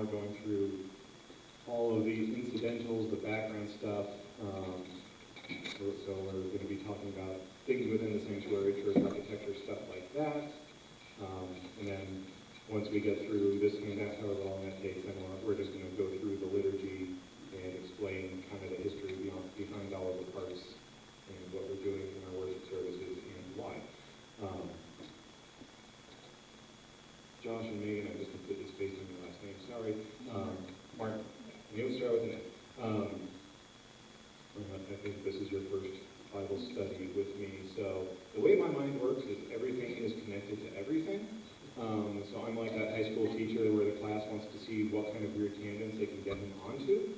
we're going through all of the incidentals, the background stuff. So we're going to be talking about things within the sanctuary, church architecture, stuff like that. And then once we get through this handout, however long that takes, then we're just going to go through the liturgy and explain kind of the history behind all of the parts and what we're doing in our worship services and why. Josh and Megan, I just completely spaced on your last name, sorry. Mark, you know, start with an A. I think this is your first Bible study with me. So the way my mind works is everything is connected to everything. So I'm like that high school teacher where the class wants to see what kind of weird tangents they can get him onto.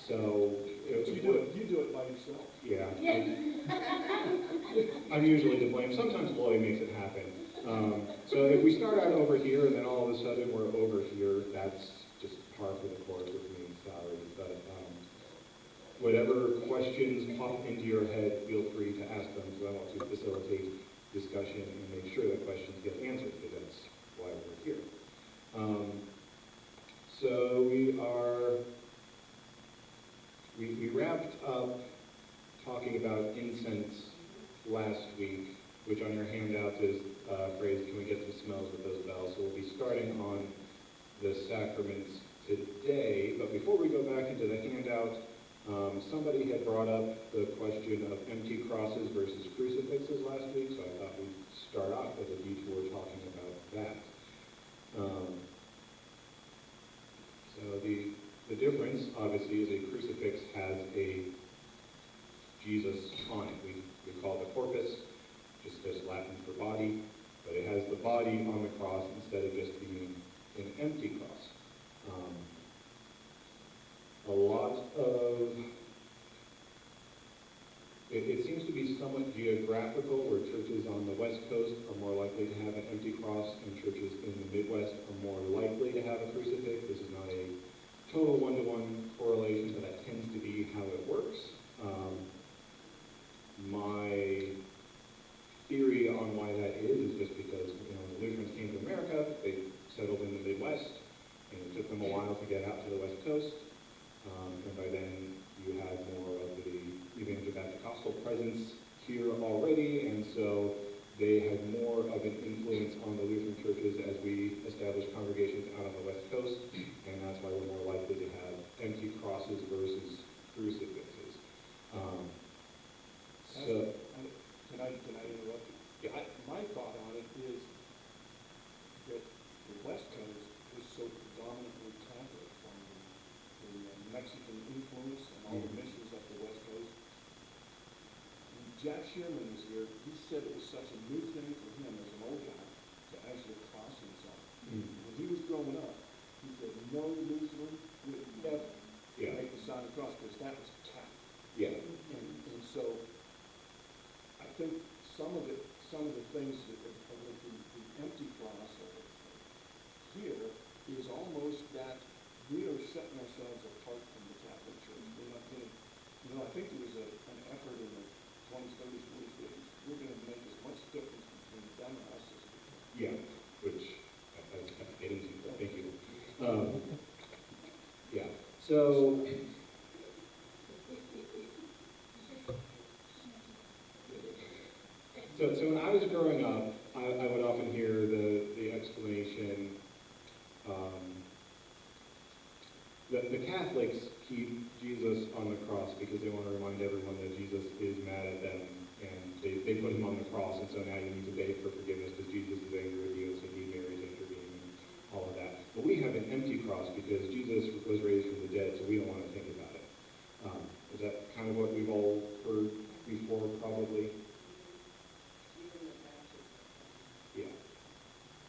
So you do it by yourself. Yeah. I'm usually to blame. Sometimes Lloyd makes it happen. So if we start out over here and then all of a sudden we're over here, that's just par for the course with me. Sorry, but whatever questions pop into your head, feel free to ask them, because I want to facilitate discussion and make sure that questions get answered, because that's why we're here. So we wrapped up talking about incense last week, which on your handouts is phrase, can we get some smells with those bells? So we'll be starting on the sacraments today, but before we go back into the handout, somebody had brought up the question of empty crosses versus crucifixes last week, so I thought we'd start off with a detour talking about that. So the difference, obviously, is a crucifix has a Jesus on it. We call it the corpus, just as Latin for body, but it has the body on the cross instead of just being an empty cross. It seems to be somewhat geographical, where churches on the West Coast are more likely to have an empty cross, and churches in the Midwest are more likely to have a crucifix. This is not a total one-to-one correlation, but that tends to be how it works. My theory on why that is just because, when the Lutherans came to America, they settled in the Midwest, and it took them a while to get out to the West Coast. And by then, you had more of the Evangelical presence here already, and so they had more of an influence on the Lutheran churches as we established congregations out on the West Coast, and that's why we're more likely to have empty crosses versus crucifixes. Can I interrupt you? Yeah. My thought on it is that the West Coast is so predominantly Catholic from the Mexican influence and all the missions up the West Coast. When Jack Shearman was here, he said it was such a new thing for him as an old guy to actually cross himself. When he was growing up, he said no Lutheran would ever make the sign of the cross, because that was Catholic. Yeah. And so I think some of the things that the empty cross here is almost that we are setting ourselves apart from the Catholic Church. We're not going to, I think there was an effort in the 20s, 30s, 40s, 50s. We're going to make as much difference between them and us as we can. Yeah, which I was kind of getting to, but thank you. Yeah, so when I was growing up, I would often hear the explanation, that the Catholics keep Jesus on the cross because they want to remind everyone that Jesus is mad at them, and they put him on the cross, and so now you need to beg for forgiveness because Jesus is angry with you, and so you need Mary to intervene, and all of that. But we have an empty cross because Jesus was raised from the dead, so we don't want to think about it. Is that kind of what we've all heard before, probably? Yeah.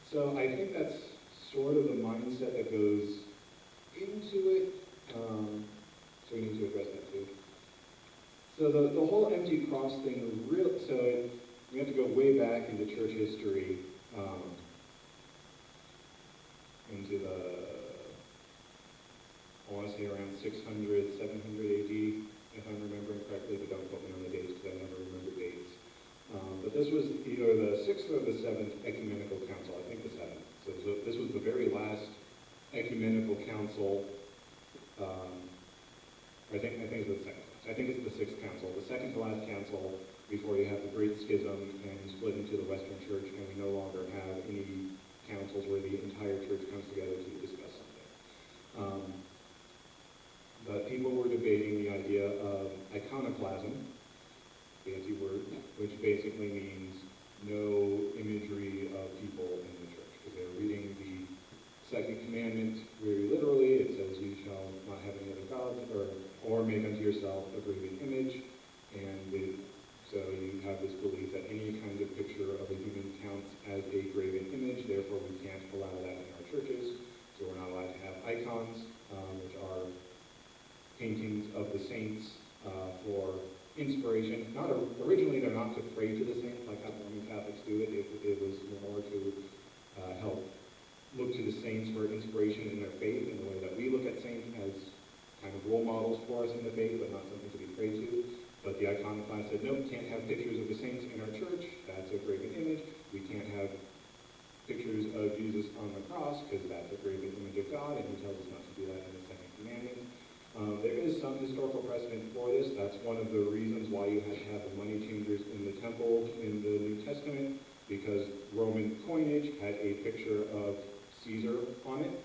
So I think that's sort of the mindset that goes into it. So we need to address that too. So the whole empty cross thing, we have to go way back into church history, into I want to say around 600, 700 AD, if I'm remembering correctly, but don't quote me on the dates because I never remember dates. But this was either the 6th or the 7th ecumenical council, I think the 7th. So this was the very last ecumenical council, I think it's the second. I think it's the sixth council, the second to last council before you have the Great Schism and split into the Western Church, and we no longer have any councils where the entire church comes together to discuss something. But people were debating the idea of iconoclasm, fancy word, which basically means no imagery of people in the church. Because they're reading the second commandment very literally. It says, "You shall not have any other gods, or make unto yourself a graven image." So you have this belief that any kind of picture of a human counts as a graven image. Therefore, we can't allow that in our churches. So we're not allowed to have icons, which are paintings of the saints for inspiration. Originally, they're not to pray to the saints like how Roman Catholics do it. It was more to help look to the saints for inspiration in their faith, in the way that we look at saints as kind of role models for us in the faith, but not something to be prayed to. But the iconoclast said, no, we can't have pictures of the saints in our church. That's a graven image. We can't have pictures of Jesus on the cross, because that's a graven image of God, and he tells us not to do that in the second commandment. There is some historical precedent for this. That's one of the reasons why you had to have the money changers in the temple in the New Testament, because Roman coinage had a picture of Caesar on it,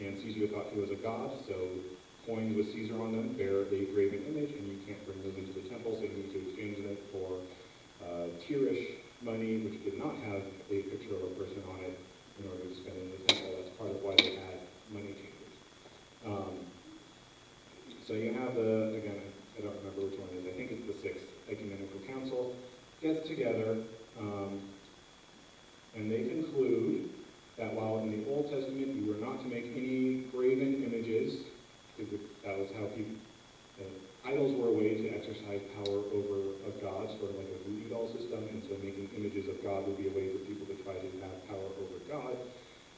and Caesar thought he was a god, so coins with Caesar on them bear a graven image, and you can't bring those into the temple, so you need to exchange them for Tyrish money, which did not have a picture of a person on it, in order to spend in the temple. That's part of why they had money changers. So you have again, I don't remember which one it is, I think it's the sixth ecumenical council, gets together, and they conclude that while in the Old Testament you were not to make any graven images, because that was how idols were a way to exercise power over a god, sort of like a voodoo doll system, and so making images of God would be a way for people to try to have power over God.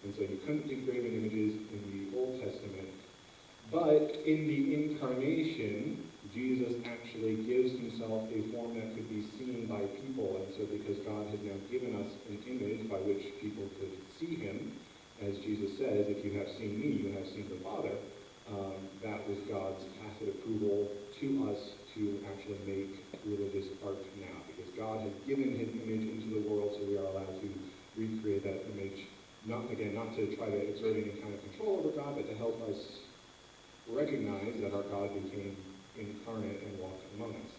And so you couldn't do graven images in the Old Testament. But in the incarnation, Jesus actually gives himself a form that could be seen by people. And so because God has now given us an image by which people could see him, as Jesus says, if you have seen me, you have seen the Father, that was God's tacit approval to us to actually make religious art now. Because God has given his image into the world, so we are allowed to recreate that image. Not to try to exert any kind of control over God, but to help us recognize that our God became incarnate and walked among us.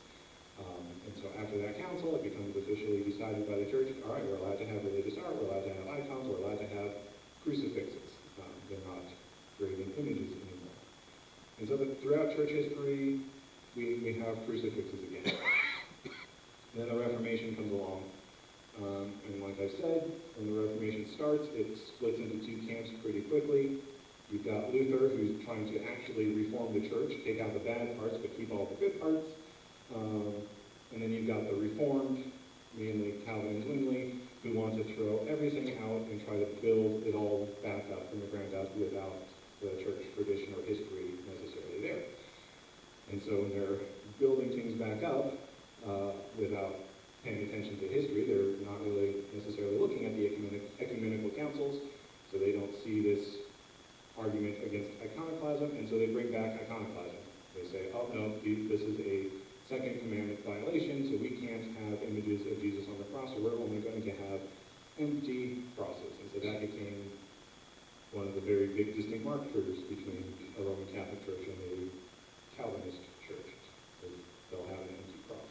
And so after that council, it becomes officially decided by the church, all right, we're allowed to have religious art, we're allowed to have icons, we're allowed to have crucifixes. They're not graven images anymore. And so throughout church history, we have crucifixes again. And then the Reformation comes along. And like I said, when the Reformation starts, it splits into two camps pretty quickly. You've got Luther, who's trying to actually reform the church, take out the bad parts, but keep all the good parts. And then you've got the Reformed, mainly Calvin and Zwingli, who want to throw everything out and try to build it all back up from the ground up without the church tradition or history necessarily there. And so when they're building things back up without paying attention to history, they're not really necessarily looking at the ecumenical councils, so they don't see this argument against iconoclasm, and so they bring back iconoclasm. They say, oh no, this is a second commandment violation, so we can't have images of Jesus on the cross, so we're only going to have empty crosses. And so that became one of the very big distinct markers between a Roman Catholic Church and a Calvinist church. They'll have an empty cross.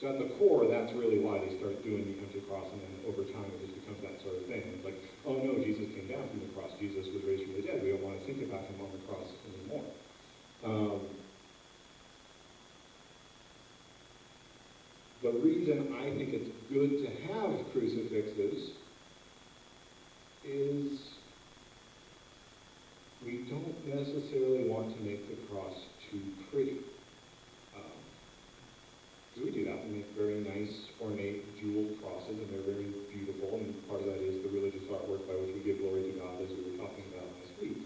So at the core, that's really why they start doing the empty cross, and then over time it just becomes that sort of thing. It's like, oh no, Jesus came down from the cross. Jesus was raised from the dead. We don't want to think about him on the cross anymore. The reason I think it's good to have crucifixes is we don't necessarily want to make the cross too pretty. We do that. We make very nice, ornate, jeweled crosses, and they're very beautiful, and part of that is the religious artwork by which we give glory to God, as we were talking about last week.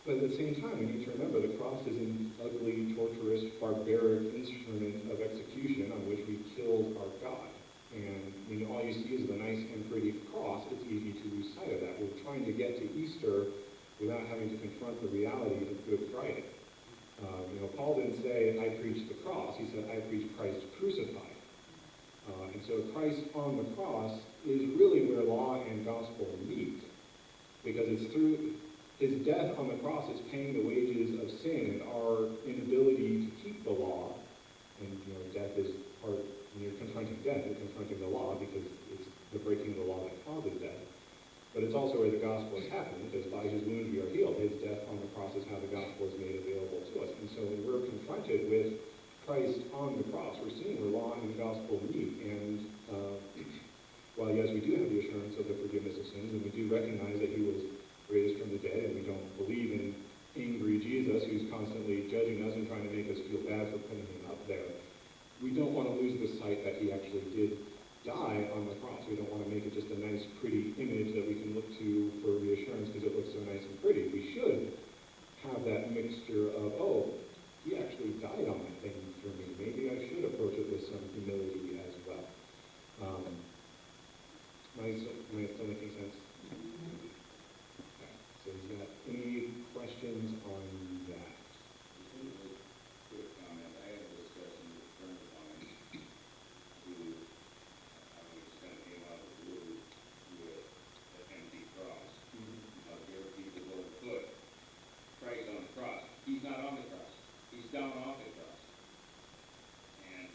But at the same time, we need to remember the cross is an ugly, torturous, barbaric instrument of execution on which we killed our God. And all you see is the nice and pretty cross, trying to get to Easter without having to confront the reality of Good Friday. Paul didn't say, I preach the cross. He said, I preach Christ crucified. And so Christ on the cross is really where law and gospel meet. Because it's through his death on the cross is paying the wages of sin and our inability to keep the law. And, death is part, when you're confronting death, you're confronting the law because it's the breaking of the law that causes death. But it's also where the gospel is happening, because by his wounds we are healed. His death on the cross is how the gospel is made available to us. And so when we're confronted with Christ on the cross, we're seeing where law and the gospel meet. And while, yes, we do have the assurance of the forgiveness of sins, and we do recognize that he was raised from the dead, and we don't believe in angry Jesus who's constantly judging us and trying to make us feel bad for putting him up there, we don't want to lose the sight that he actually did die on the cross. We don't want to make it just a nice, pretty image that we can look to for reassurance because it looks so nice and pretty. We should have that mixture of, oh, he actually died on that thing for me. Maybe I should approach it with some humility as well. Am I still making sense? Okay. So is that any questions on that? Quick comment. I had a discussion with a friend of mine who just kind of came out of the blue with an empty cross. How dare people go and put Christ on the cross? He's not on the cross. He's down off the cross. And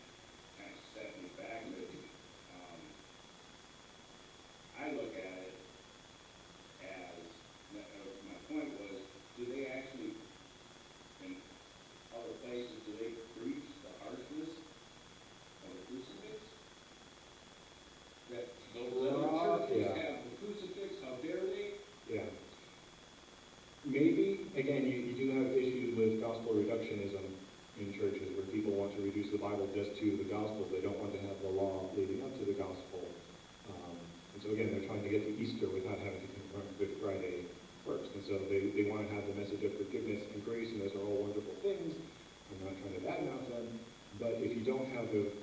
kind of set me back with I look at it as, my point was, do they actually, in other places, do they preach the harshness of the crucifix? That those other churches have the crucifix, how dare they? Yeah. Maybe, again, you do have issues with gospel reductionism in churches where people want to reduce the Bible just to the gospel. They don't want to have the law leading up to the gospel. And so again, they're trying to get to Easter without having to confront Good Friday first. And so they want to have the message of forgiveness and grace, and those are all wonderful things. I'm not trying to badmouth them. But if you don't have the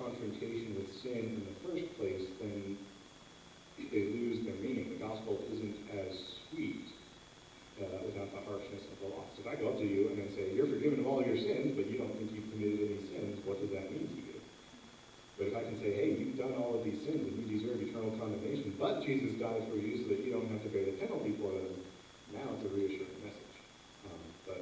confrontation with sin in the first place, then they lose their meaning. The gospel isn't as sweet without the harshness of the law. So if I go up to you and I say, you're forgiven of all your sins, but you don't think you've committed any sins, what does that mean to you? But if I can say, hey, you've done all of these sins and you deserve eternal condemnation, but Jesus died for you so that you don't have to bear the penalty for them, now it's a reassuring message. But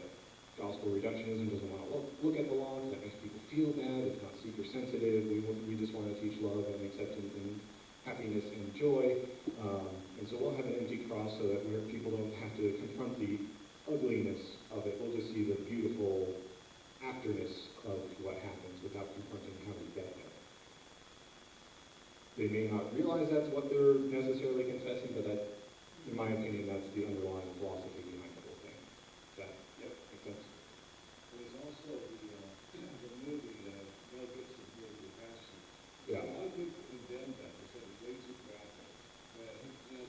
gospel reductionism doesn't want to look at the law because that makes people feel bad. It's not super sensitive. We just want to teach love and acceptance and happiness and joy. And so we'll have an empty cross so that where people don't have to confront the ugliness of it. We'll just see the beautiful afterness of what happens without confronting how we get there. They may not realize that's what they're necessarily confessing, but that, in my opinion, that's the underlying philosophy behind the whole thing. That, yep, makes sense. There's also the movie, Mel Gibson, Guilty Passion. Yeah. A lot of people condemned that. They said it's way too graphic. But,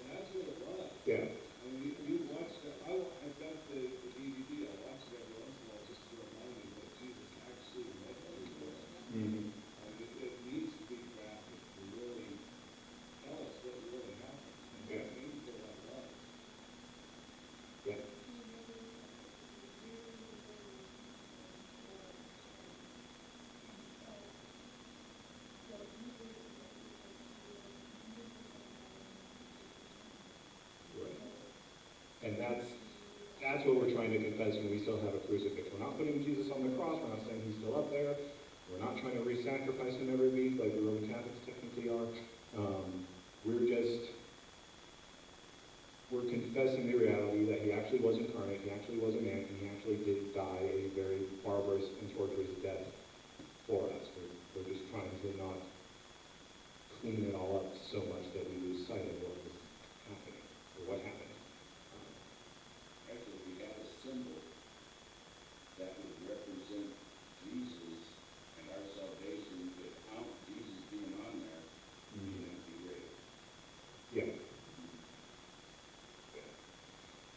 that's what it was. Yeah. I mean, you watch that. I've got the DVD. I watch it every once in a while just to remind me what Jesus actually meant by his words. Mm-hmm. It needs to be graphic to really tell us what really happened. And Yeah. what means to that love. Yeah. Right. And that's what we're trying to confess when we still have a crucifix. We're not putting Jesus on the cross. We're not saying he's still up there. We're not trying to re-sacrifice him every week like the Roman Catholics technically are. We're confessing the reality that he actually was incarnate, he actually was a man, and he actually did die a very barbarous and torturous death for us. We're just trying to not clean it all up so much that we lose sight of what was happening, or what happened. Actually, we have a symbol that would represent Jesus and our salvation without Jesus being on there, being an empty grave. Yeah.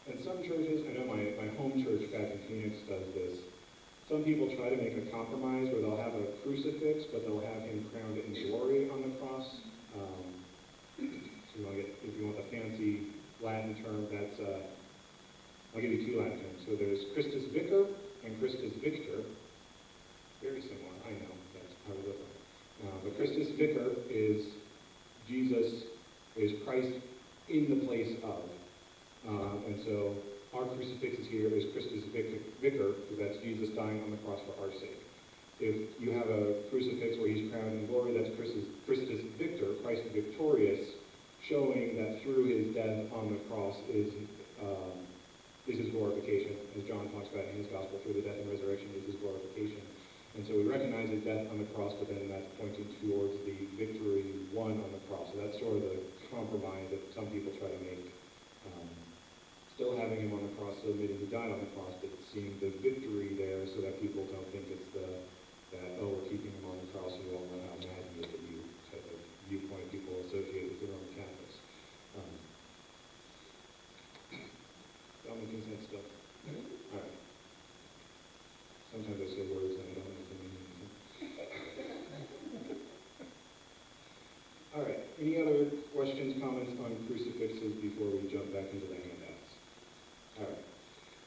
And some churches, I know my home church back in Phoenix does this. Some people try to make a compromise where they'll have a crucifix, but they'll have him crowned in glory on the cross. So if you want the fancy Latin I'll give you two Latin terms. So there's Christus Vicar and Christus Victor. Very similar, I know, that's probably different. But Christus Vicar is Jesus, is Christ in the place of. And so our crucifixes here is Christus Vicar, because that's Jesus dying on the cross for our sake. If you have a crucifix where he's crowned in glory, that's Christus Victor, Christ victorious, showing that through his death on the cross is his glorification. As John talks about in his gospel, through the death and resurrection is his glorification. And so we recognize his death on the cross, but then that's pointing towards the victory won on the cross. So that's sort of the compromise that some people try to make. Still having him on the cross, still admitting he died on the cross, but seeing the victory there so that people don't think it's that, oh, we're keeping him on the cross, you all know how mad he is at you type of viewpoint people associate with the Roman Catholics. Y'all making sense still? All right. Sometimes I say words and I don't know if they mean anything. All right. Any other questions, comments on crucifixes before we jump back into the handouts? All right.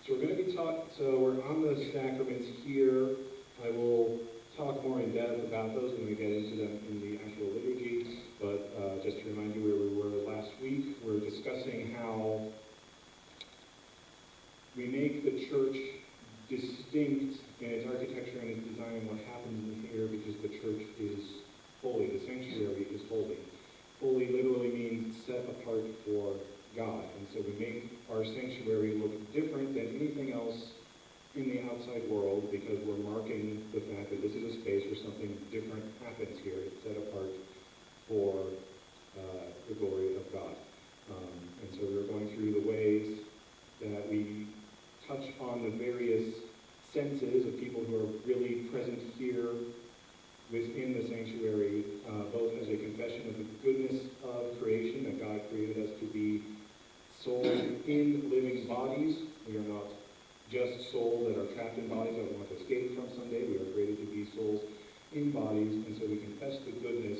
So we're going to be so we're on the sacraments here. I will talk more in depth about those when we get into them in the actual liturgy. But just to remind you where we were last week, we're discussing how we make the church distinct in its architecture and its design, what happens in here, because the church is holy, the sanctuary is holy. Holy literally means set apart for God. And so we make our sanctuary look different than anything else in the outside world because we're marking the fact that this is a space where something different happens here. It's set apart for the glory of God. And so we're going through the ways that we touch on the various senses of people who are really present here within the sanctuary, both as a confession of the goodness of creation, that God created us to be souls in living bodies. We are not just souls that are trapped in bodies that we want to escape from someday. We are created to be souls in bodies, and so we confess the goodness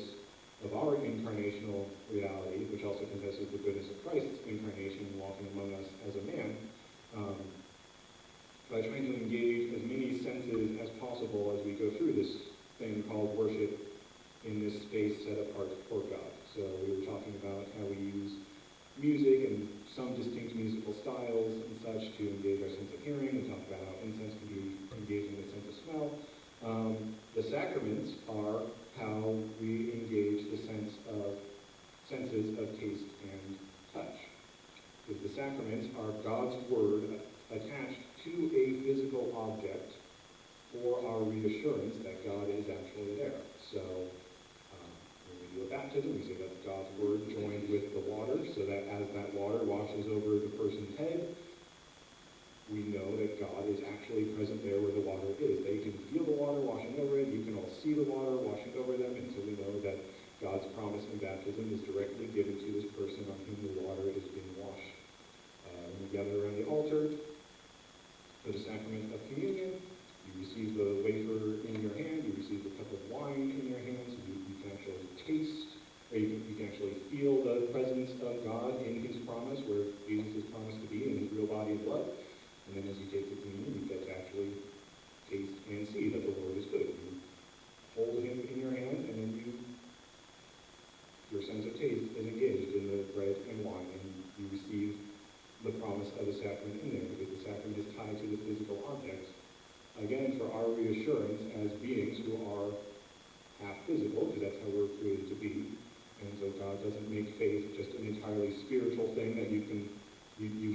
of our incarnational reality, which also confesses the goodness of Christ's incarnation and walking among us as a man, by trying to engage as many senses as possible as we go through this thing called worship in this space set apart for God. So we were talking about how we use music and some distinct musical styles and such to engage our sense of hearing. We talked about how incense can be engaging the sense of smell. The sacraments are how we engage the senses of taste and touch. Because the sacraments are God's word attached to a physical object for our reassurance that God is actually there. So when we do a baptism, we say that's God's word joined with the water, so that as that water washes over the person's head, we know that God is actually present there where the water is. They can feel the water washing over it, you can all see the water washing over them, and so we know that God's promise in baptism is directly given to this person on whom the water is being washed. When we gather around the altar for the sacrament of communion, you receive the wafer in your hand, you receive the cup of wine in your hand, so you can actually taste, or you can actually feel the presence of God in his promise, where Jesus is promised to be in his real body and blood. And then as you take the communion, you get to actually taste and see that the Lord is good. You hold him in your hand, and then your sense of taste is engaged in the bread and wine, and you receive the promise of the sacrament in there, because the sacrament is tied to the physical object. Again, for our reassurance as beings who are half physical, because that's how we're created to be. And so God doesn't make faith just an entirely spiritual thing that you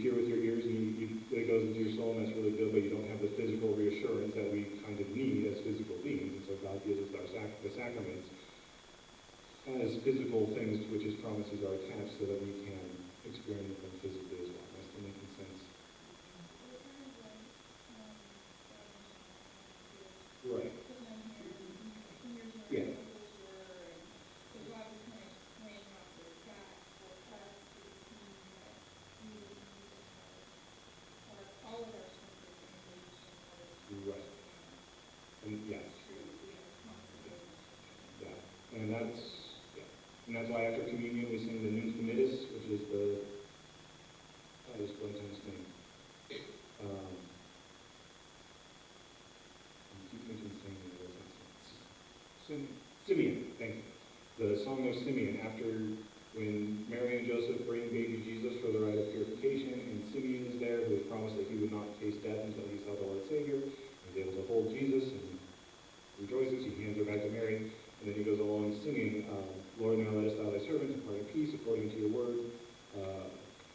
hear with your ears and it goes into your soul and that's really good, but you don't have the physical reassurance that we kind of need as physical beings. And so God gives us the sacraments as physical things to which his promises are attached so that we can experience them physically as well. Am I still making sense? Right. Yeah. Right. And yes. Yeah. And that's why after communion we sing the Nunc Dimittis, which is the Song of Simeon, after when Mary and Joseph bring baby Jesus for the rite of purification, and Simeon is there, who has promised that he would not taste death until he saw the Lord Savior. He's able to hold Jesus and rejoices. He hands her back to Mary, and then he goes along singing, Lord, now lettest thou thy servant depart in peace according to your word,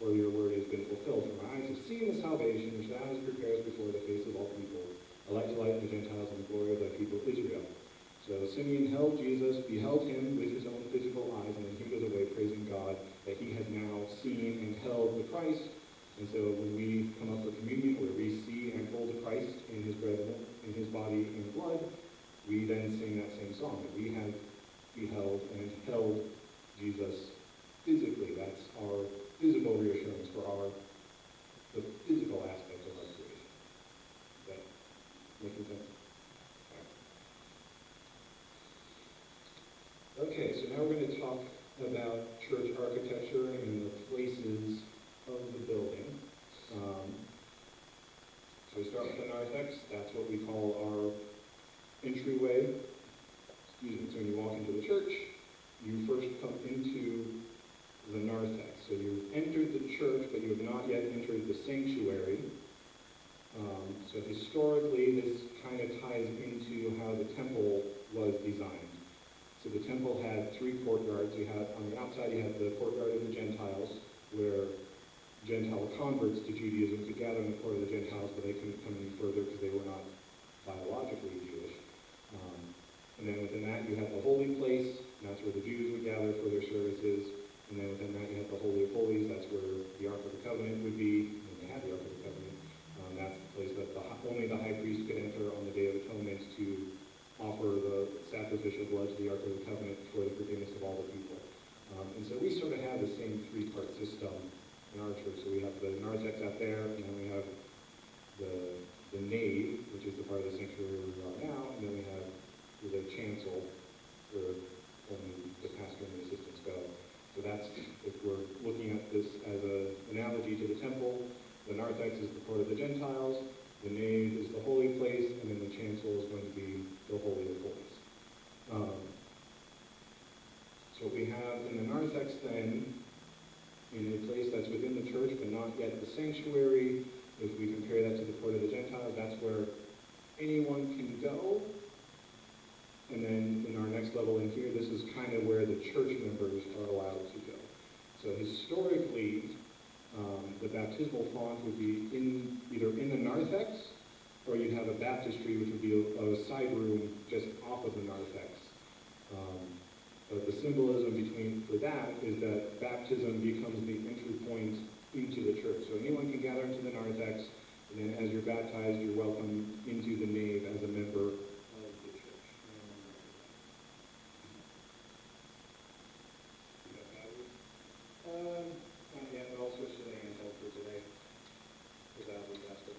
for your word has been fulfilled. For my eyes have seen the salvation which thou hast prepared before the face of all people, a light to lighten the Gentiles and the glory of thy people Israel. So Simeon held Jesus, beheld him with his own physical eyes, and then he goes away praising God that he has now seen and held the Christ. And so when we come up for communion, where we see and hold the Christ in his bread, in his body and blood, we then sing that same song, that we have beheld and held Jesus physically. That's our physical reassurance for the physical aspect of our creation. Is that making sense? Okay, so now we're going to talk about church architecture and the places of the building. So we start with the narthex. That's what we call our entryway. Excuse me. So when you walk into the church, you first come into the narthex. So you've entered the church, but you have not yet entered the sanctuary. So historically, this kind of ties into how the temple was designed. So the temple had three courtyards. You had, on the outside, you had the courtyard of the Gentiles, where Gentile converts to Judaism could gather in the court of the Gentiles, but they couldn't come any further because they were not biologically Jewish. And then within that, you had the holy place, and that's where the Jews would gather for their services. And then within that, you had the Holy of Holies. That's where the Ark of the Covenant would be. And they had the Ark of the Covenant. That's the place that only the high priest could enter on the Day of Atonement to offer the sacrificial blood to the Ark of the Covenant for the forgiveness of all the people. And so we sort of have the same three-part system in our church. So we have the narthex out there, and then we have the nave, which is the part of the sanctuary where we are now, and then we have the chancel where only the pastor and the assistants go. So that's, if we're looking at this as an analogy to the temple, the narthex is the court of the Gentiles, the nave is the holy place, and then the chancel is going to be the Holy of Holies. So what we have in the narthex then, in a place that's within the church but not yet the sanctuary, if we compare that to the court of the Gentiles, that's where anyone can go. And then in our next level in here, this is kind of where the church members are allowed to go. So historically, the baptismal font would be either in the narthex, or you'd have a baptistry, which would be a side room just off of the narthex. But the symbolism for that is that baptism becomes the entry point into the church. So anyone can gather into the narthex, and then as you're baptized, you're welcome into the nave as a member of the church. Not yet, but I'll switch to the handheld for today, because that was faster.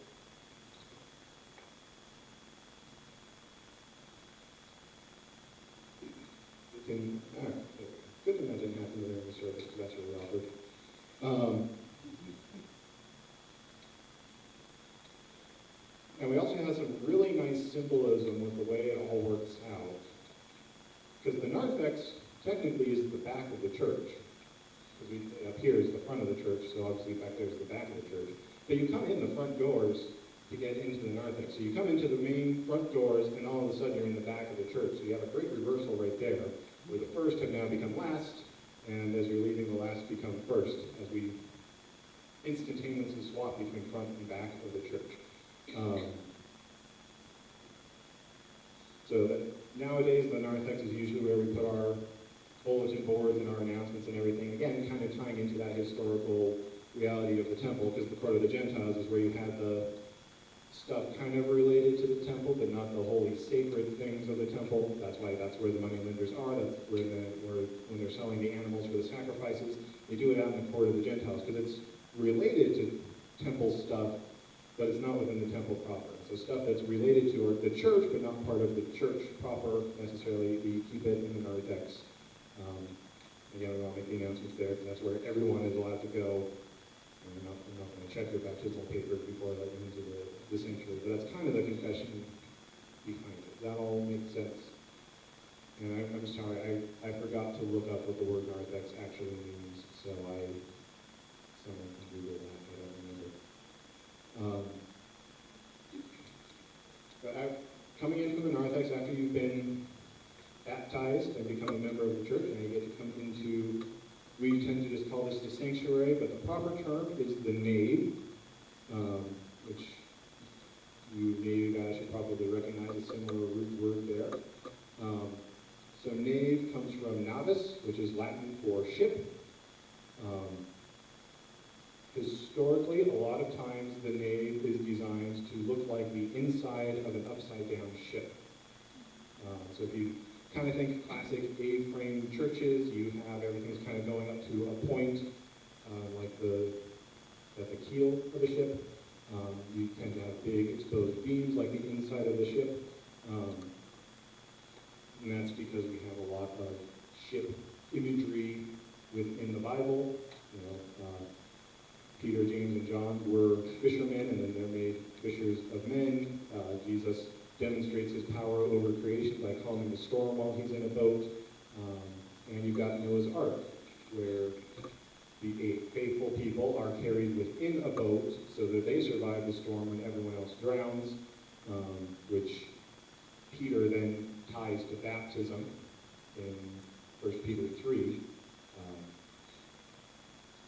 Good thing that didn't happen during the service, because that's really awkward. And we also have some really nice symbolism with the way it all works out. Because the narthex technically is the back of the church. Because up here is the front of the church, so obviously back there is the back of the church. But you come in the front doors to get into the narthex. So you come into the main front doors, and all of a sudden you're in the back of the church. So you have a great reversal right there, where the first have now become last, and as you're leaving, the last become first, as we instantaneously swap between front and back of the church. So that nowadays, the narthex is usually where we put our bulletin boards and our announcements and everything. Again, kind of tying into that historical reality of the temple, because the court of the Gentiles is where you had the stuff kind of related to the temple, but not the holy sacred things of the temple. That's why that's where the money lenders are. That's where when they're selling the animals for the sacrifices, they do it out in the court of the Gentiles, because it's related to temple stuff, but it's not within the temple proper. So stuff that's related to the church, but not part of the church proper necessarily, we keep it in the narthex. Again, I'll make the announcements there, because that's where everyone is allowed to go. And I'm not going to check your baptismal papers before I let you into the sanctuary, but that's kind of the confession behind it. That all makes sense. And I'm sorry, I forgot to look up what the word narthex actually means, so someone can Google that, I don't remember. But coming in from the narthex after you've been baptized and become a member of the church, and you get to come into, we tend to just call this the sanctuary, but the proper term is the nave, which you maybe guys should probably recognize a similar root word there. So nave comes from navis, which is Latin for ship. Historically, a lot of times the nave is designed to look like the inside of an upside-down ship. So if you kind of think classic A-frame churches, you have everything's kind of going up to a point, like at the keel of the ship. You tend to have big exposed beams like the inside of the ship. And that's because we have a lot of ship imagery within the Bible. You know, Peter, James, and John were fishermen, and then they're made fishers of men. Jesus demonstrates his power over creation by calming the storm while he's in a boat. And you've got Noah's Ark, where the faithful people are carried within a boat so that they survive the storm when everyone else drowns, which Peter then ties to baptism in 1 Peter 3.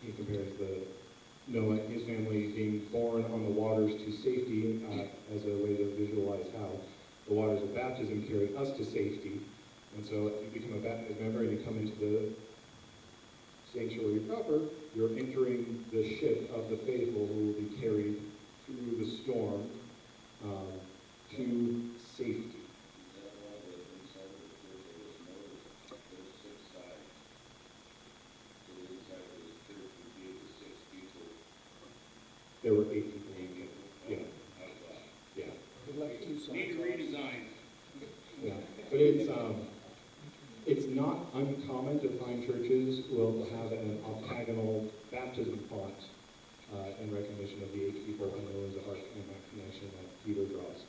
He compares Noah and his family being born on the waters to safety as a way to visualize how the waters of baptism carry us to safety. And so if you become a baptized member and you come into the sanctuary proper, you're entering the ship of the faithful who will be carried through the storm to safety. Is that why the inside of the church there's 6 sides? So the inside of this church would be the 6 people. There were 8 people in it. Yeah, yeah, They left 2 sides. Need to redesign. yeah. But it's not uncommon to find churches will have an octagonal baptism font in recognition of the 8 people in Noah's Ark and that connection that Peter draws.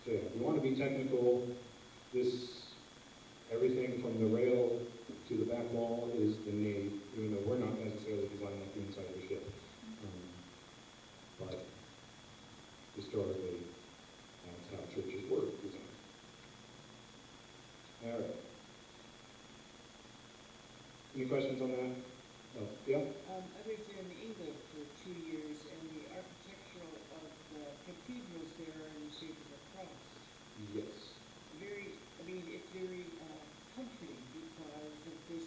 So yeah, if you want to be technical, everything from the rail to the back wall is the nave, even though we're not necessarily designed like the inside of the ship. But historically, that's how churches were designed. All right. Any questions on that? Oh, yeah? I was in England for 2 years, and the architectural of the cathedrals there are in the shape of a cross. Yes. It's very comforting because of this,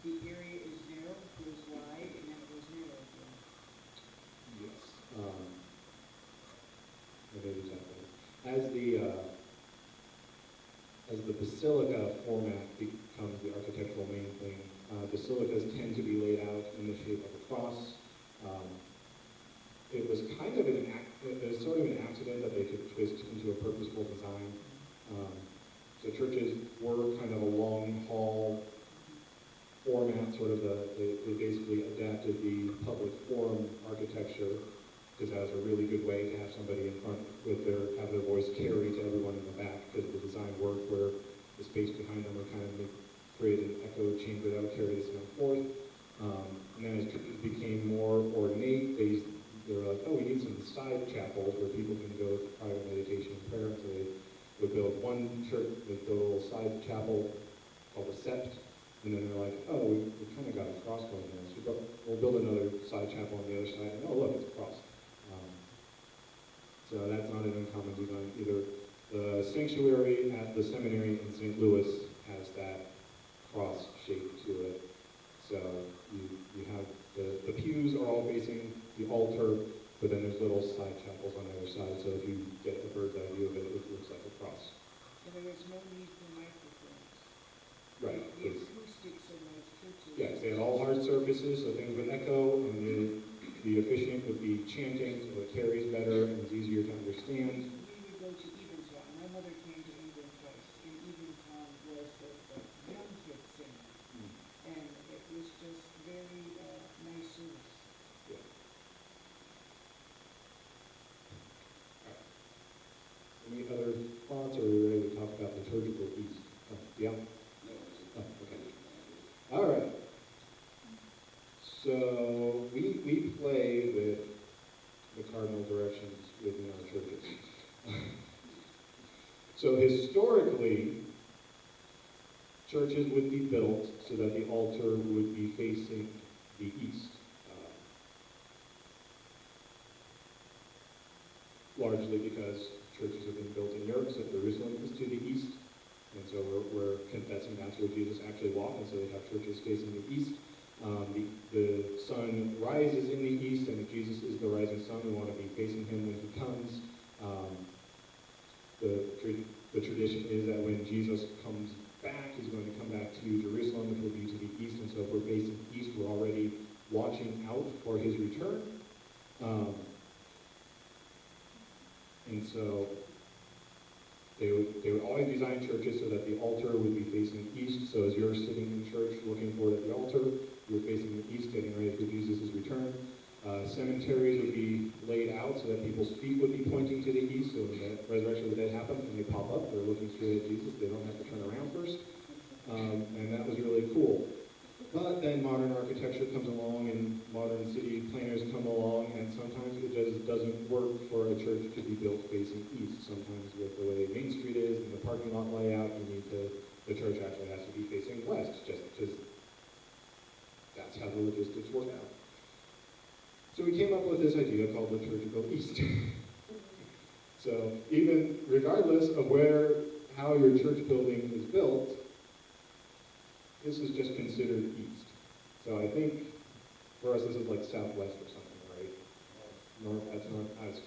the area is narrow, goes wide, and then it goes narrow again. Yes. Exactly. As the basilica format becomes the architectural main thing, basilicas tend to be laid out in the shape of a cross. It was kind of sort of an accident that they could twist into a purposeful design. So churches were kind of a long hall format, sort of they basically adapted the public forum architecture because that was a really good way to have somebody in front have their voice carried to everyone in the back because the design worked where the space behind them would kind of create an echo chamber that would carry the sound forth. And then as churches became more ornate, they were like, oh, we need some side chapels where people can go to private meditation and prayer. So they would build one church, they'd build a little side chapel called a sept, and then they're like, oh, we kind of got a cross going here, so we'll build another side chapel on the other side, and oh, look, it's a cross. So that's not an uncommon design either. The sanctuary at the seminary in St. Louis has that cross shape to it. So you have the pews are all facing the altar, but then there's little side chapels on either side, so if you get a bird's eye view of it, it looks like a cross. And there was no need for microphones. Right. The acoustics in those churches. Yes, they had all hard surfaces, so things would echo, and the officiant would be chanting, so it carries better and it's easier to understand. We would go to Evenston. My mother came to England twice, and Evenston was the young kids singing. And it was just very nice service. Yeah. So we play with the cardinal directions within our churches. So historically, churches would be built so that the altar would be facing the east. Largely because churches have been built in Europe, so Jerusalem is to the east. And so we're confessing that's where Jesus actually walked, and so they have churches facing the east. The sun rises in the east, and if Jesus is the rising sun, we want to be facing him when he comes. The tradition is that when Jesus comes back, he's going to come back to Jerusalem, which will be to the east, and so if we're facing east, we're already watching out for his return. And so they would always design churches so that the altar would be facing east. So as you're sitting in church looking forward at the altar, you're facing the east, getting ready for Jesus' return. Cemeteries would be laid out so that people's feet would be pointing to the east. So when the resurrection of the dead happens and they pop up, they're looking straight at Jesus. They don't have to turn around first. And that was really cool. But then modern architecture comes along and modern city planners come along, and sometimes it just doesn't work for a church to be built facing east. Sometimes with the way Main Street is and the parking lot layout, the church actually has to be facing west, just because that's how the logistics work out. So we came up with this idea called liturgical east. So even regardless of how your church building is built, this is just considered east. So I think for us this is like southwest or something, right? North, that's not as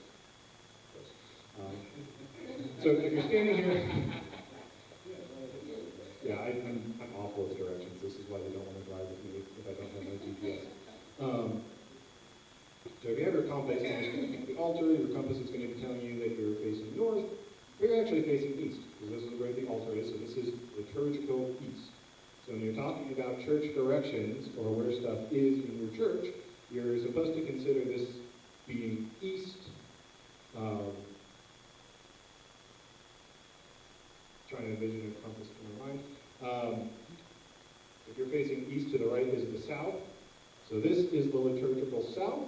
close. So if you're standing here, yeah, I'm awful with directions. This is why they don't want to drive with me if I don't have my GPS. So if you have your compass and you're looking at the altar, your compass is going to be telling you that you're facing north. We're actually facing east, because this is where the altar is, so this is liturgical east. So when you're talking about church directions, or where stuff is in your church, you're supposed to consider this being east. Trying to envision a compass in my mind. If you're facing east, to the right is the south. So this is the liturgical south.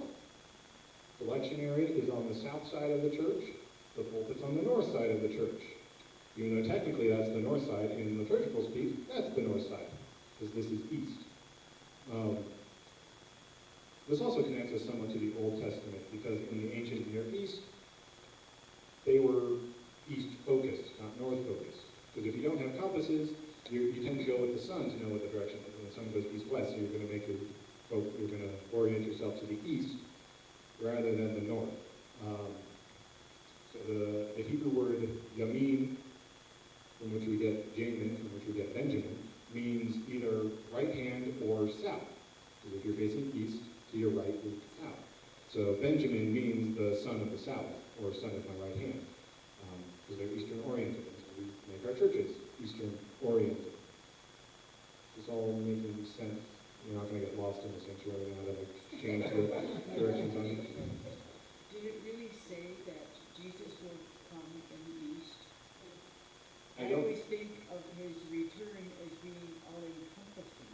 The lectionary is on the south side of the church. The pulpit's on the north side of the church. Even though technically that's the north side, in liturgical speak, that's the north side, because this is east. This also connects us somewhat to the Old Testament, because in the ancient Near East, they were east-focused, not north-focused. Because if you don't have compasses, you tend to go with the sun to know what the direction is, and the sun goes east-west, so you're going to orient yourself to the east rather than the north. So the Hebrew word yamin, from which we get Jamin, from which we get Benjamin, means either right hand or south. Because if you're facing east, to your right is south. So Benjamin means the son of the south, or son of my right hand, because they're Eastern oriented. And so we make our churches Eastern oriented. Is this all making sense? You're not going to get lost in the sanctuary now that I've changed the directions on you. Did it really say that Jesus will come in the east? I always think of his return as being all-encompassing.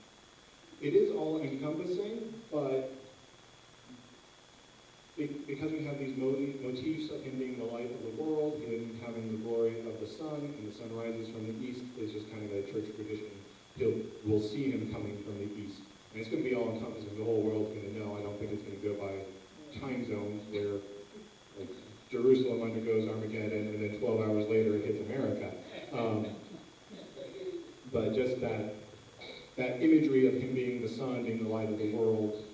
It is all-encompassing, but because we have these motifs of him being the light of the world, him having the glory of the sun, and the sun rises from the east, is just kind of a church tradition. We'll see him coming from the east. And it's going to be all-encompassing. The whole world's going to know. I don't think it's going to go by time zones where like, Jerusalem undergoes Armageddon, and then 12 hours later it hits America. But just that imagery of him being the sun, being the light of the world,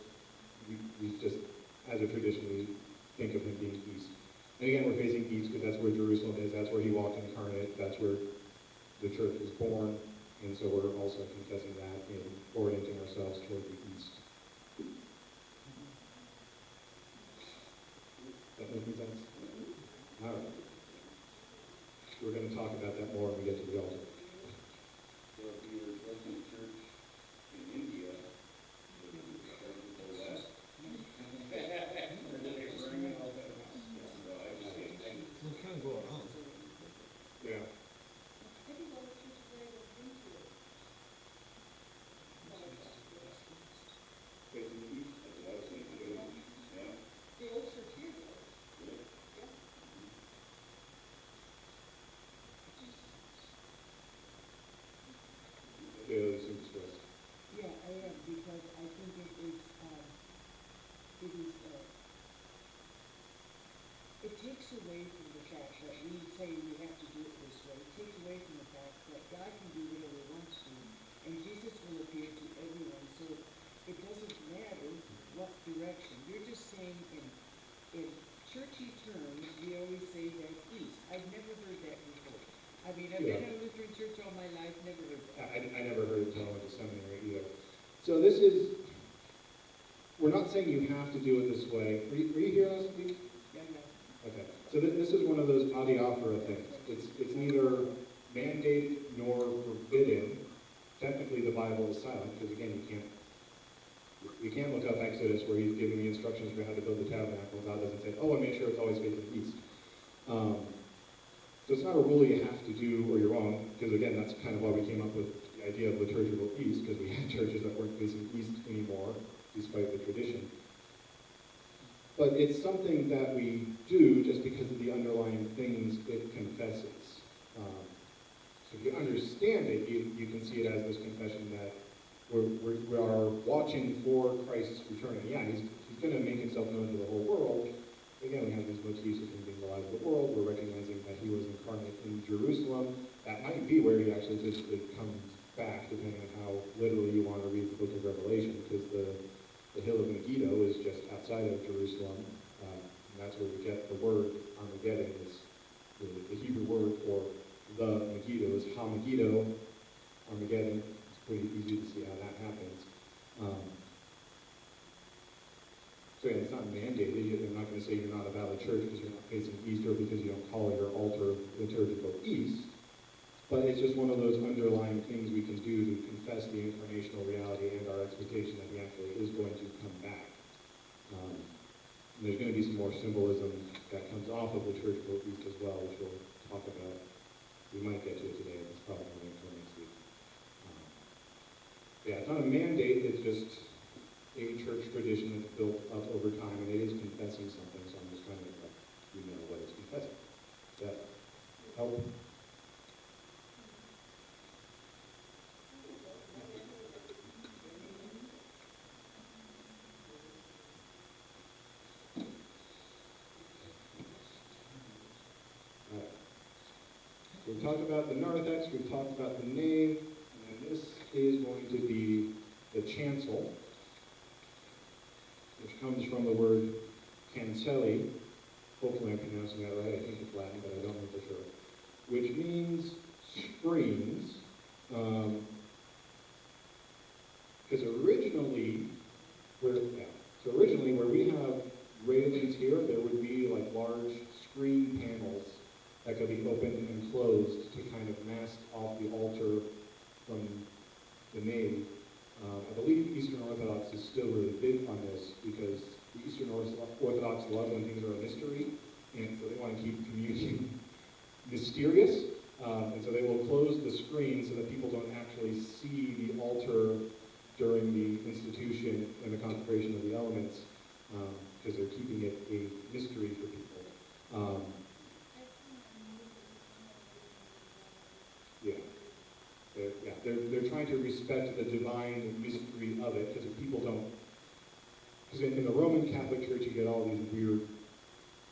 we just, as a tradition, we think of him being east. And again, we're facing east because that's where Jerusalem is, that's where he walked incarnate, that's where the church was born, and so we're also confessing that and orienting ourselves toward the east. That making sense? All right. We're going to talk about that more when we get to the altar. So if you were building a church in India, would it be liturgical west? So I just think, We can go around. Yeah. Facing the east? takes away from the fact that we say we have to do it this way. It takes away from the fact that God can do whatever he wants to, and Jesus will appear to everyone. So it doesn't matter what direction. You're just saying in churchy terms, we always say that east. I've never heard that before. I mean, I've been in a Lutheran church all my life, never heard that. I never heard it until I went to seminary either. So this is, we're not saying you have to do it this way. Were you here last week? Yeah, no. Okay. So this is one of those adiaphora things. It's neither mandated nor forbidden. Technically, the Bible is silent because again, you can't look up Exodus where he's giving the instructions for how to build the tabernacle. God doesn't say, oh, and make sure it's always facing east. So it's not a rule you have to do or you're wrong, because again, that's kind of why we came up with the idea of liturgical east, because we had churches that weren't facing east anymore, despite the tradition. But it's something that we do just because of the underlying things it confesses. So if you understand it, you can see it as this confession that we are watching for Christ's return. And yeah, he's going to make himself known to the whole world. Again, we have these motifs of him being the light of the world. We're recognizing that he was incarnate in Jerusalem. That might be where he actually physically comes back, depending on how literally you want to read the book of Revelation, because the hill of Megiddo is just outside of Jerusalem. And that's where we get the word Armageddon. Is the Hebrew word for the Megiddo is Ha-Megiddo, Armageddon. It's pretty easy to see how that happens. So yeah, it's not mandated. They're not going to say you're not a valid church because you're not facing east or because you don't call your altar liturgical east. But it's just one of those underlying things we can do to confess the incarnational reality and our expectation that he actually is going to come back. And there's going to be some more symbolism that comes off of liturgical east as well, which we'll talk about. We might get to it today, but it's probably going to come next week. Yeah, it's not a mandate, it's just a church tradition that's built up over time, and it is confessing something, so I'm just trying to let you know what it's confessing. Does that help? Alright. So we've talked about the narthex, we've talked about the nave, and this is going to be the chancel, which comes from the word cancelli. Hopefully I'm pronouncing that right. I think it's Latin, but I don't know for sure. Which means screens. Because originally, where we have railings here, there would be like large screen panels that could be opened and closed to kind of mask off the altar from the nave. I believe Eastern Orthodox is still really big on this because the Eastern Orthodox love when things are a mystery, and so they want to keep communion mysterious, and so they will close the screen so that people don't actually see the altar during the institution and the consecration of the elements, because they're keeping it a mystery for people. They're trying to respect the divine mystery of it, because if people don't, because in the Roman Catholic Church you get all these weird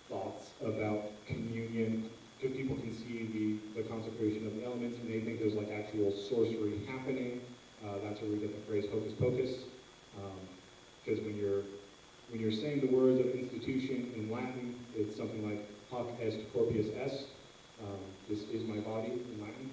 thoughts about communion, because people can see the consecration of the elements and they think there's like actual sorcery happening. That's where we get the phrase hocus pocus, because when you're saying the words of institution in Latin, it's something like hoc est corpus est, this is my body in Latin,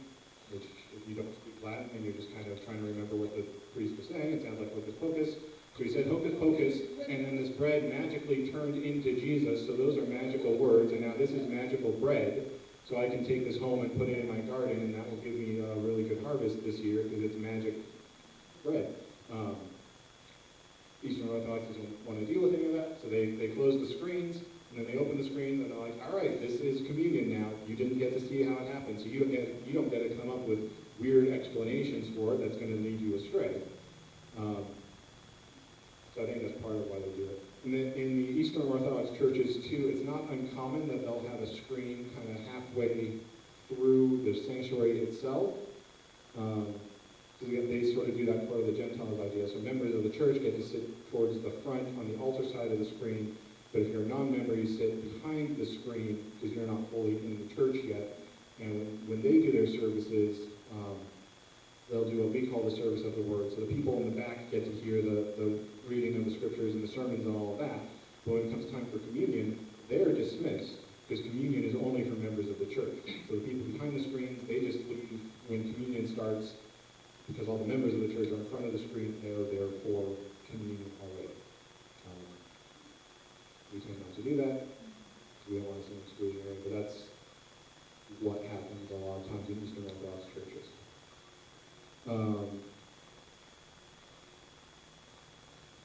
which if you don't speak Latin and you're just kind of trying to remember what the priest was saying, it sounds like hocus pocus. So he said hocus pocus, and then this bread magically turned into Jesus, so those are magical words, and now this is magical bread, so I can take this home and put it in my garden, and that will give me a really good harvest this year, because it's magic bread. Eastern Orthodox doesn't want to deal with any of that, so they close the screens, and then they open the screens, and they're like, all right, this is communion now. You didn't get to see how it happened, so you don't get to come up with weird explanations for it that's going to lead you astray. So I think that's part of why they do it. And then in the Eastern Orthodox churches too, it's not uncommon that they'll have a screen kind of halfway through the sanctuary itself. So they sort of do that for the Gentiles idea. So members of the church get to sit towards the front on the altar side of the screen. But if you're a non-member, you sit behind the screen because you're not fully in the church yet. And when they do their services, they'll do what we call the service of the word. So the people in the back get to hear the reading of the scriptures and the sermons and all of that. But when it comes time for communion, they're dismissed because communion is only for members of the church. So the people behind the screens, they just leave when communion starts because all the members of the church are in front of the screen. They're there for communion already. We tend not to do that. We don't want to seem exclusionary, but that's what happens a lot of times in Eastern Orthodox churches.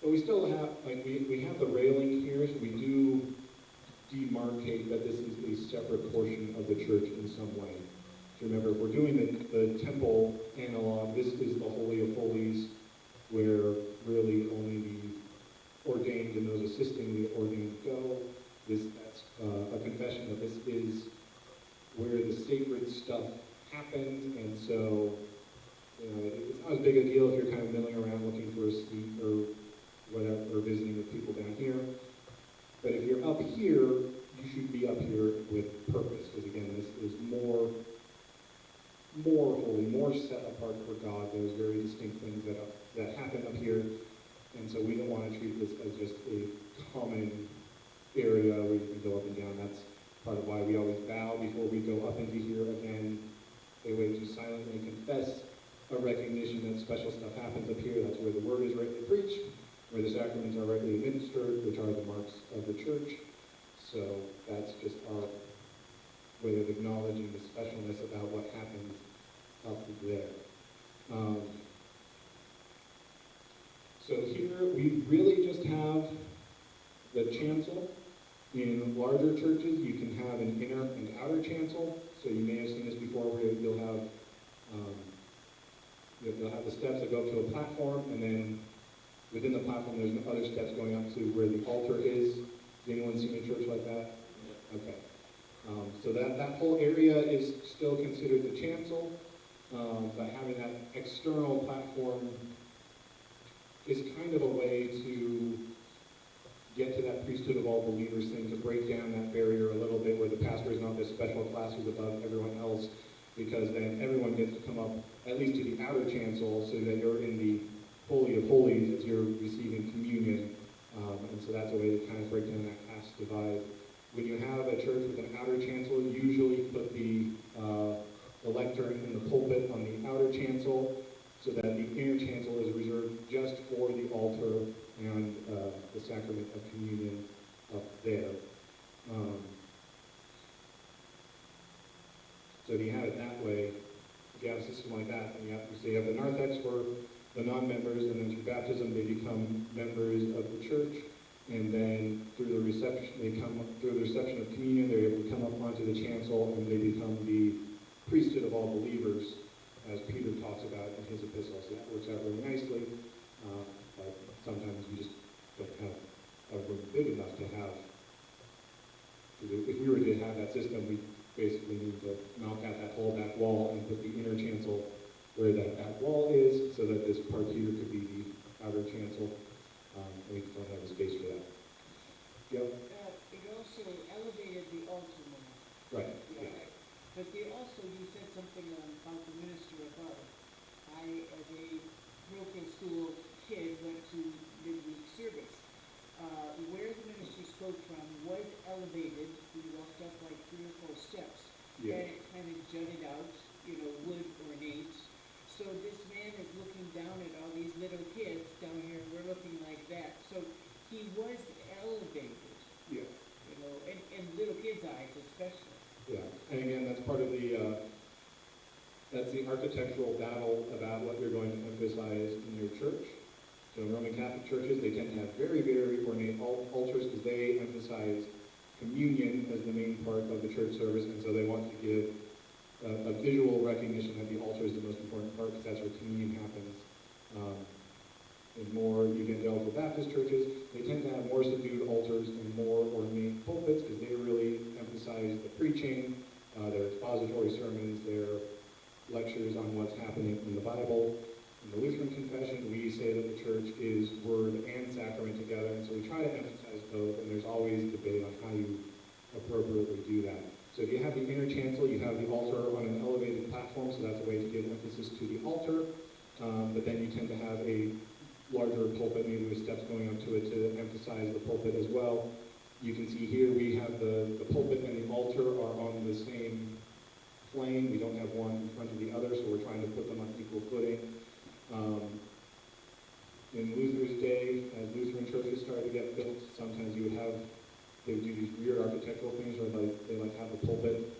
But we still have, like, we have the railing here, so we do demarcate that this is a separate portion of the church in some way. So remember, if we're doing the temple analog, this is the Holy of Holies, where really only the ordained and those assisting the ordained go. That's a confession that this is where the sacred stuff happens, and so it's not as big a deal if you're kind of milling around looking for a seat or whatever, or visiting with people down here. But if you're up here, you should be up here with purpose, because again, this is more holy, more set apart for God. There's very distinct things that happen up here, and so we don't want to treat this as just a common area where you can go up and down. That's part of why we always bow before we go up into here again, a way to silently confess a recognition that special stuff happens up here. That's where the word is rightly preached, where the sacraments are rightly administered, which are the marks of the church. So that's just our way of acknowledging the specialness about what happens up there. So here we really just have the chancel. In larger churches, you can have an inner and outer chancel. So you may have seen this before, where you'll have the steps that go up to a platform, and then within the platform, there's other steps going up to where the altar is. Has anyone seen a church like that? Yeah. Okay. So that whole area is still considered the chancel, but having that external platform is kind of a way to get to that priesthood of all believers thing, to break down that barrier a little bit, where the pastor is not this special class who's above everyone else, because then everyone gets to come up at least to the outer chancel, so that you're in the Holy of Holies as you're receiving communion, and so that's a way to kind of break down that caste divide. When you have a church with an outer chancel, you usually put the lectern in the pulpit on the outer chancel, so that the inner chancel is reserved just for the altar and the sacrament of communion up there. So if you have it that way, if you have a system like that, then you have the narthex for the non-members, and then through baptism they become members of the church, and then through the reception of communion, they're able to come up onto the chancel, and they become the priesthood of all believers, as Peter talks about in his epistle. So that works out really nicely. But sometimes we just don't have a room big enough to have. If we were to have that system, we basically need to knock out that whole back wall and put the inner chancel where that back wall is, so that this part here could be the outer chancel. And we don't have the space for that. Yep. It also elevated the altar more. Right. Yeah. But you said something about the minister above. I, as a parochial school kid, went to midweek service. Where the minister spoke from was elevated. We walked up like 3 or 4 steps. Yeah. And it kind of jutted out, wood ornate. So this man is looking down at all these little kids down here, and we're looking like that. So he was elevated. Yeah. In little kids' eyes especially. Yeah, and again, that's part of that's the architectural battle about what you're going to emphasize in your church. So in Roman Catholic churches, they tend to have very, very ornate altars, because they emphasize communion as the main part of the church service, and so they want to give a visual recognition that the altar is the most important part, because that's where communion happens. In more evangelical Baptist churches, they tend to have more subdued altars and more ornate pulpits, because they really emphasize the preaching, their expository sermons, their lectures on what's happening in the Bible. In the Lutheran confession, we say that the church is word and sacrament together, and so we try to emphasize both, and there's always debate on how you appropriately do that. So if you have the inner chancel, you have the altar on an elevated platform, so that's a way to give emphasis to the altar, but then you tend to have a larger pulpit, maybe with steps going up to it to emphasize the pulpit as well. You can see here we have the pulpit and the altar are on the same plane. We don't have one in front of the other, so we're trying to put them on equal footing. In Luther's day, as Lutheran churches started to get built, sometimes they would do these weird architectural things where they have the pulpit.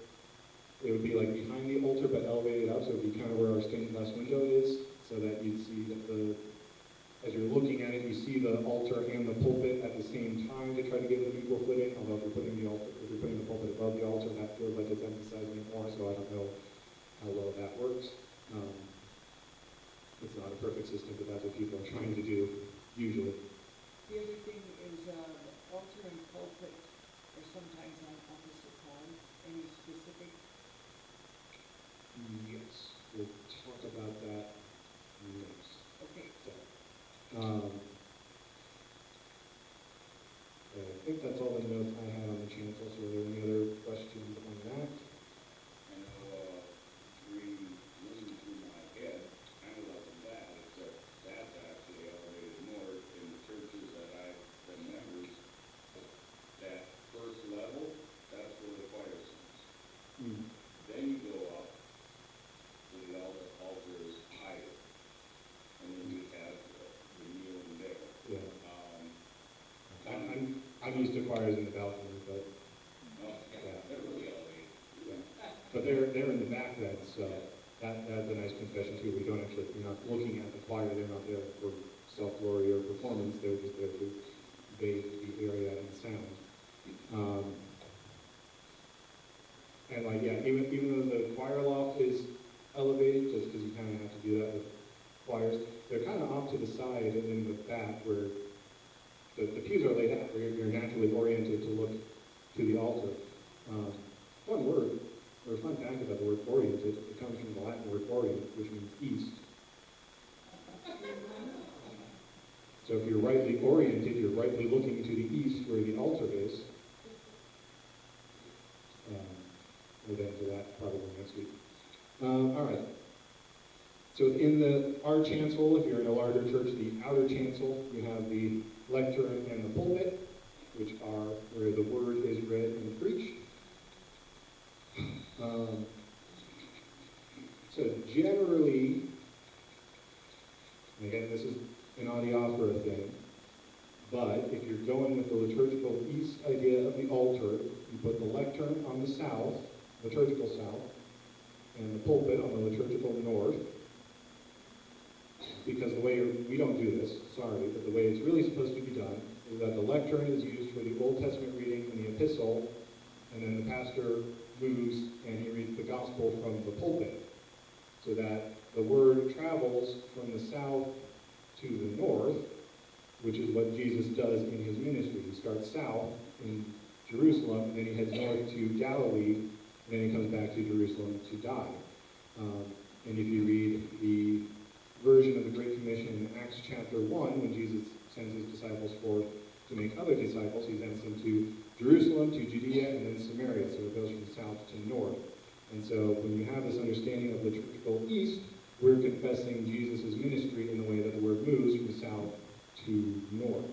It would be like behind the altar but elevated up, so it would be kind of where our stained glass window is, so that you'd see that as you're looking at it, you see the altar and the pulpit at the same time to try to give them equal footing. Although if you're putting the pulpit above the altar, that feels like it's emphasizing it more, so I don't know how well that works. It's not a perfect system, but that's what people are trying to do, usually. The other thing is, altar and pulpit are sometimes on opposite sides. Any specific? Yes, we'll talk about that next. Okay. So, I think that's all the notes I had on the chancel. So are there any other questions on that? I know, reading through my head, kind of like that, except that's actually elevated more in the churches that I've been members. That first level, that's where the choir sings. Then you go up to the altar is higher, and then you have the kneeling there. Yeah. I'm used to choirs in the balcony, but They're really elevated. but they're in the back then, so that's a nice confession too. We're not looking at the choir. They're not there for self-glory or performance. They're just there to bathe the area and sound. And even though the choir loft is elevated, just because you kind of have to do that with choirs, they're kind of off to the side and in the back where the pews are laid out, where you're naturally oriented to look to the altar. Fun word, or fun fact about the word oriented, it comes from the Latin word orient, which means east. So if you're rightly oriented, you're rightly looking to the east where the altar is. We'll get into that probably next week. All right. So in our chancel, if you're in a larger church, the outer chancel, you have the lectern and the pulpit, which are where the word is read and preached. So generally, again, this is an adiaphora thing, but if you're going with the liturgical east idea of the altar, you put the lectern on the south, liturgical south, and the pulpit on the liturgical north. Because the way we don't do this, sorry, but the way it's really supposed to be done is that the lectern is used for the Old Testament reading and the epistle, and then the pastor moves and he reads the gospel from the pulpit, so that the word travels from the south to the north, which is what Jesus does in his ministry. He starts south in Jerusalem, and then he heads north to Galilee, and then he comes back to Jerusalem to die. And if you read the version of the Great Commission in Acts chapter 1, when Jesus sends his disciples forth to make other disciples, he sends them to Jerusalem, to Judea, and then Samaria, so it goes from south to north. And so when you have this understanding of liturgical east, we're confessing Jesus' ministry in the way that the word moves from south to north.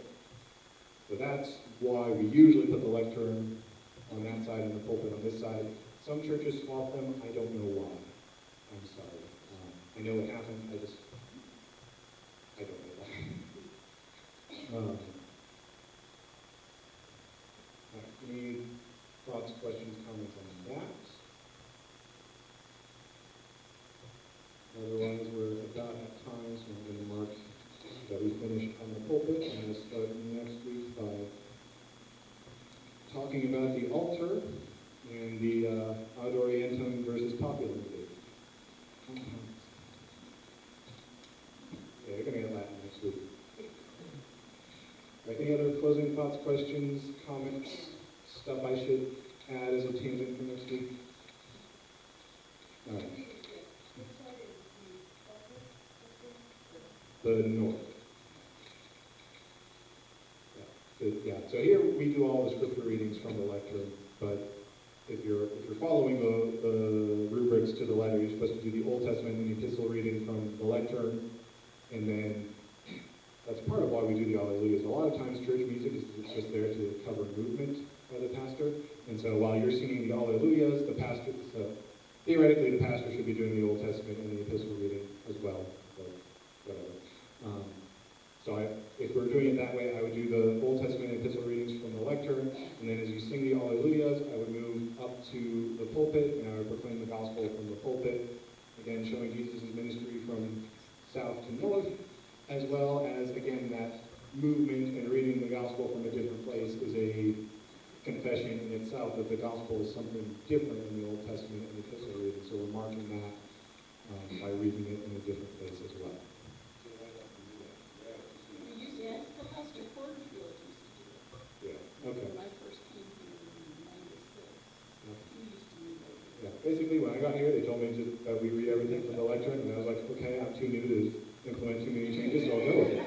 So that's why we usually put the lectern on that side and the pulpit on this side. Some churches swap them. I don't know why. I'm sorry. I know it happens. I don't know why. All right. Any thoughts, questions, comments on that? Otherwise, we're about at time, so I'm going to mark that we finished on the pulpit, and we'll start next week by talking about the altar and the ad orientem versus populum debate. Yeah, you're going to get Latin next week. All right, any other closing thoughts, questions, comments, stuff I should add as a tangent for next week? All right. the north. So here we do all the scripture readings from the lectern, but if you're following the rubrics to the letter, you're supposed to do the Old Testament and the epistle reading from the lectern, and then that's part of why we do the Alleluias. A lot of times church music is just there to cover movement by the pastor, and so while you're singing the Alleluias, theoretically the pastor should be doing the Old Testament and the epistle reading as well, but whatever. If we're doing it that way, I would do the Old Testament and epistle readings from the lectern, and then as you sing the Alleluias, I would move up to the pulpit, and I would proclaim the gospel from the pulpit, again showing Jesus' ministry from south to north, as well as, again, that movement and reading the gospel from a different place is a confession in itself that the gospel is something different in the Old Testament and the epistle reading, so we're marking that by reading it in a different place as well. Pastor Porterfield used to do it. Yeah, okay. When I first came here in '96, he used to read over. Yeah, basically when I got here, they told me that we read everything from the lectern, and I was like, okay, I'm too new to implement too many changes, so I'll go with it.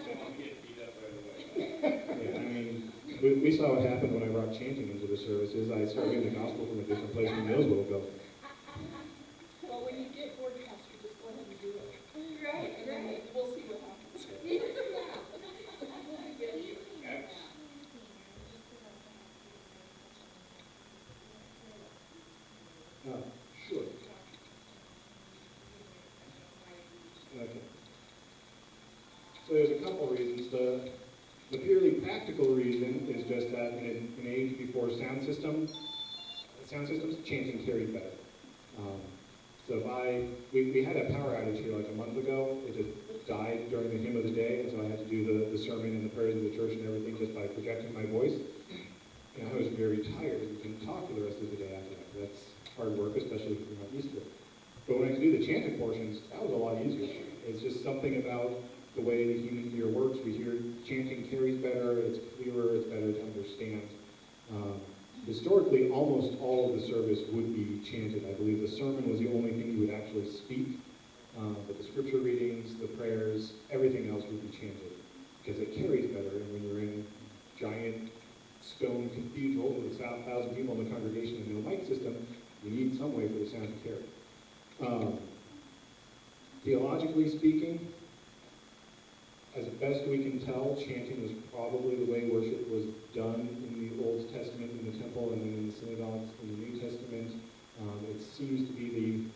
So I'm getting beat up right away. Yeah, I mean, we saw what happened when I brought chanting into the services. I started getting the gospel from a different place from Mills will go. Well, when you get bored, Pastor, just go ahead and do it. Right, And then right. we'll see what happens. Sure. Okay. So there's a couple reasons. The purely practical reason is just that in an age before sound systems, chanting carried better. So we had a power outage here like a month ago. It just died during the hymn of the day, and so I had to do the sermon and the prayers of the church and everything just by projecting my voice. And I was very tired and couldn't talk for the rest of the day after that. That's hard work, especially if you're not used to it. But when I could do the chanting portions, that was a lot easier. It's just something about the way the human ear works. We hear chanting carries better, it's clearer, it's better to understand. Historically, almost all of the service would be chanted. I believe the sermon was the only thing you would actually speak, but the scripture readings, the prayers, everything else would be chanted because it carries better. And when you're in a giant stone cathedral with 1,000 people in the congregation and no mic system, you need some way for the sound to carry. Theologically speaking, as best we can tell, chanting was probably the way worship was done in the Old Testament in the temple and then in the synagogues in the New Testament. It seems to be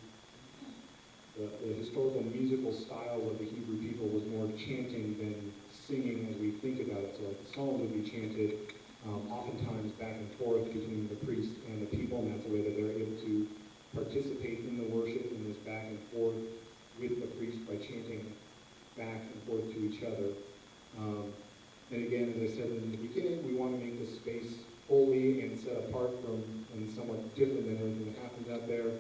the historical musical style of the Hebrew people was more chanting than singing as we think about it. So like the Psalms would be chanted oftentimes back and forth between the priest and the people, and that's the way that they're able to participate in the worship in this back and forth with the priest by chanting back and forth to each other. And again, as I said in the beginning, we want to make this space holy and set apart from and somewhat different than everything that happens out there.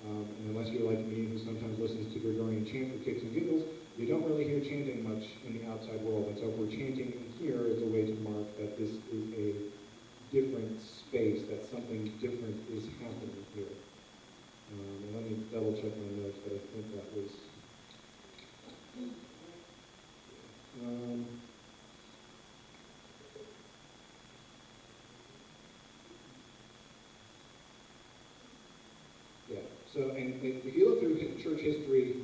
And unless you're like me, who sometimes listens to Gregorian chant for kicks and giggles, you don't really hear chanting much in the outside world. And so if we're chanting in here, it's a way to mark that this is a different space, that something different is happening here. And let me double check my notes, but I think that was... yeah, so, and if you look through church history,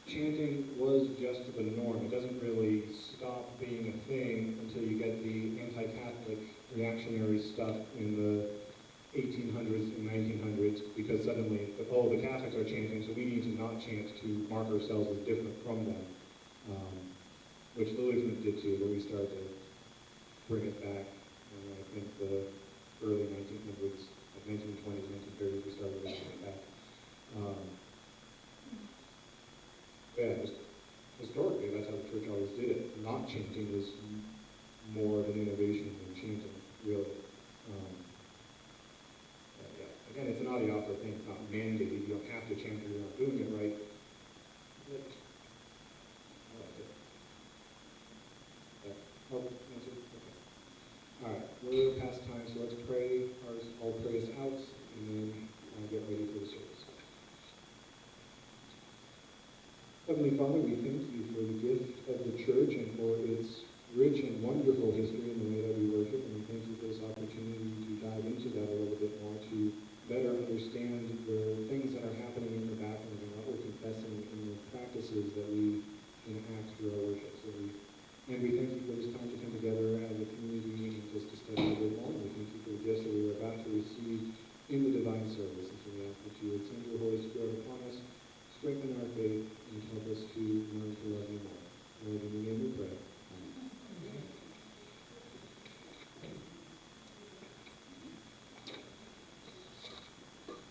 chanting was just the norm. It doesn't really stop being a thing until you get the anti-Catholic reactionary stuff in the 1800s and 1900s, because suddenly, oh, the Catholics are chanting, so we need to not chant to mark ourselves as different from them. Which the Lutherans did too, but we started to bring it back. I think the early 1900s, like 1920s, 1930s, we started bringing it back. Yeah, just historically, that's how the church always did it. Not chanting was more of an innovation than chanting, really. Yeah. Again, it's an audiopter thing. It's not mandated. You don't have to chant or you're not doing it right. But I like it. Yeah. Oh, answer? Okay. All right, we're past time, so let's pray. I'll pray us out, and then I'll get ready for the service. Okay. Heavenly Father, we thank you for the gift of the church and for its rich and wonderful history in the way that we worship, and we thank you for this opportunity to dive into that a little bit more, to better understand the things that are happening in the background and what we're confessing in the practices that we enact through our worship. And we thank you for this time to come together as a community and just to study the word more. And we thank you for the gifts that we are about to receive in the divine service. And so we ask that you would send your Holy Spirit upon us, strengthen our faith, and help us to learn to love you more. Lord, in your name we pray.